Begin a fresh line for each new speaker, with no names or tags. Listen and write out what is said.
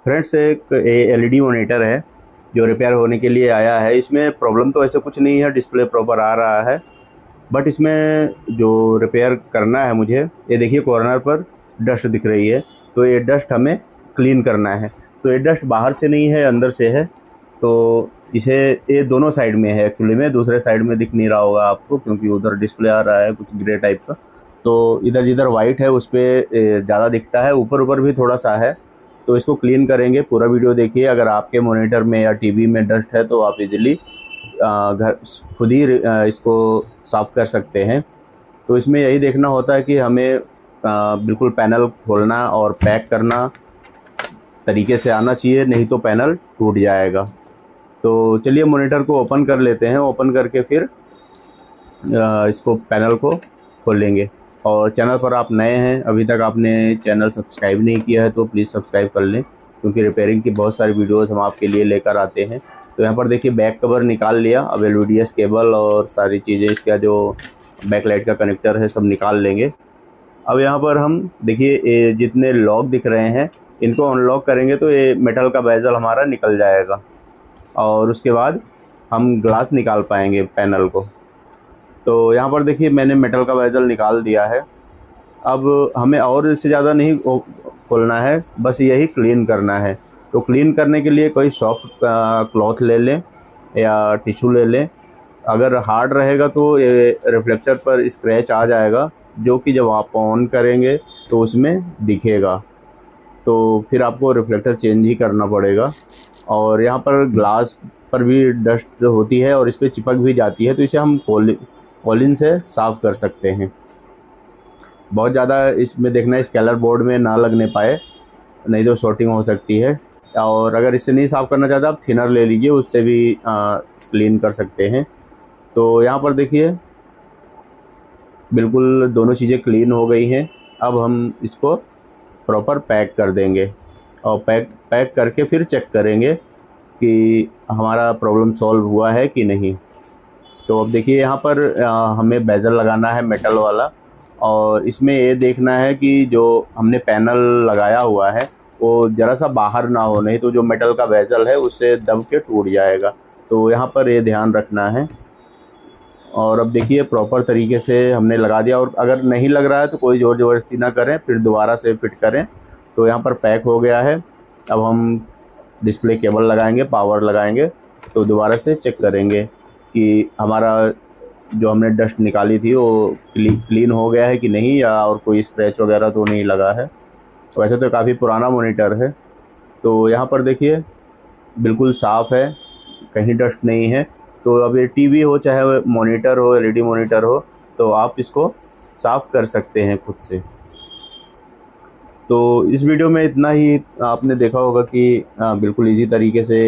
Friends, एक LED monitor है जो रिपेयर होने के लिए आया है। इसमें प्रॉब्लम तो ऐसे कुछ नहीं है, डिस्प्ले प्रॉपर आ रहा है। बट इसमें जो रिपेयर करना है मुझे, ये देखिए कॉर्नर पर डस्ट दिख रही है, तो ये डस्ट हमें क्लीन करना है। तो ये डस्ट बाहर से नहीं है, अंदर से है। तो इसे, ये दोनों साइड में है एक्चुअली में, दूसरे साइड में दिख नहीं रहा होगा आपको क्योंकि उधर डिस्प्ले आ रहा है कुछ ग्रे टाइप का। तो इधर जिधर वाइट है उस पर ज़्यादा दिखता है, ऊपर ऊपर भी थोड़ा सा है। तो इसको क्लीन करेंगे। पूरा वीडियो देखिए। अगर आपके मॉनिटर में या टीवी में डस्ट है तो आप इजीली घर खुद ही इसको साफ़ कर सकते हैं। तो इसमें यही देखना होता है कि हमें बिल्कुल पैनल खोलना और पैक करना तरीके से आना चाहिए, नहीं तो पैनल टूट जाएगा। तो चलिए मॉनिटर को ओपन कर लेते हैं। ओपन करके फिर इसको पैनल को खोलेंगे। और चैनल पर आप नए हैं, अभी तक आपने चैनल सब्सक्राइब नहीं किया है तो प्लीज़ सब्सक्राइब कर लें, क्योंकि रिपेयरिंग की बहुत सारी वीडियोस हम आपके लिए लेकर आते हैं। तो यहाँ पर देखिए बैक कवर निकाल लिया। अब एलवीडीएस केबल और सारी चीज़ें, इसका जो बैक लाइट का कनेक्टर है सब निकाल लेंगे। अब यहाँ पर हम देखिए ये जितने लॉक दिख रहे हैं इनको अनलॉक करेंगे तो ये मेटल का बेजल हमारा निकल जाएगा और उसके बाद हम ग्लास निकाल पाएंगे पैनल को। तो यहाँ पर देखिए मैंने मेटल का बेजल निकाल दिया है। अब हमें और इससे ज़्यादा नहीं खोलना है, बस यही क्लीन करना है। तो क्लीन करने के लिए कोई सॉफ्ट क्लॉथ ले लें या टिश्यू ले लें। अगर हार्ड रहेगा तो ये रिफ्लेक्टर पर स्क्रैच आ जाएगा, जो कि जब आप ऑन करेंगे तो उसमें दिखेगा। तो फिर आपको रिफ्लेक्टर चेंज ही करना पड़ेगा। और यहाँ पर ग्लास पर भी डस्ट होती है और इस पर चिपक भी जाती है, तो इसे हम कॉलिन से साफ़ कर सकते हैं। बहुत ज़्यादा इसमें देखना है स्केलर बोर्ड में ना लगने पाए, नहीं तो शॉर्टिंग हो सकती है। और अगर इससे नहीं साफ़ करना चाहते आप थिनर ले लीजिए, उससे भी क्लीन कर सकते हैं। तो यहाँ पर देखिए बिल्कुल दोनों चीज़ें क्लीन हो गई हैं। अब हम इसको प्रॉपर पैक कर देंगे और पैक करके फिर चेक करेंगे कि हमारा प्रॉब्लम सॉल्व हुआ है कि नहीं। तो अब देखिए यहाँ पर हमें बेजल लगाना है मेटल वाला, और इसमें ये देखना है कि जो हमने पैनल लगाया हुआ है वो ज़रा सा बाहर ना हो, नहीं तो जो मेटल का बेजल है उससे दब के टूट जाएगा। तो यहाँ पर ये ध्यान रखना है। और अब देखिए प्रॉपर तरीके से हमने लगा दिया, और अगर नहीं लग रहा है तो कोई ज़ोर ज़बरदस्ती ना करें, फिर दोबारा से फिट करें। तो यहाँ पर पैक हो गया है। अब हम डिस्प्ले केबल लगाएंगे, पावर लगाएंगे, तो दोबारा से चेक करेंगे कि हमारा जो हमने डस्ट निकाली थी वो क्लीन हो गया है कि नहीं, या और कोई स्क्रैच वगैरह तो नहीं लगा है। वैसे तो काफ़ी पुराना मॉनिटर है। तो यहाँ पर देखिए बिल्कुल साफ़ है, कहीं डस्ट नहीं है। तो अब ये टीवी हो चाहे मॉनिटर हो, एलईडी मॉनिटर हो, तो आप इसको साफ़ कर सकते हैं खुद से। तो इस वीडियो में इतना ही। आपने देखा होगा कि बिल्कुल इजी तरीके से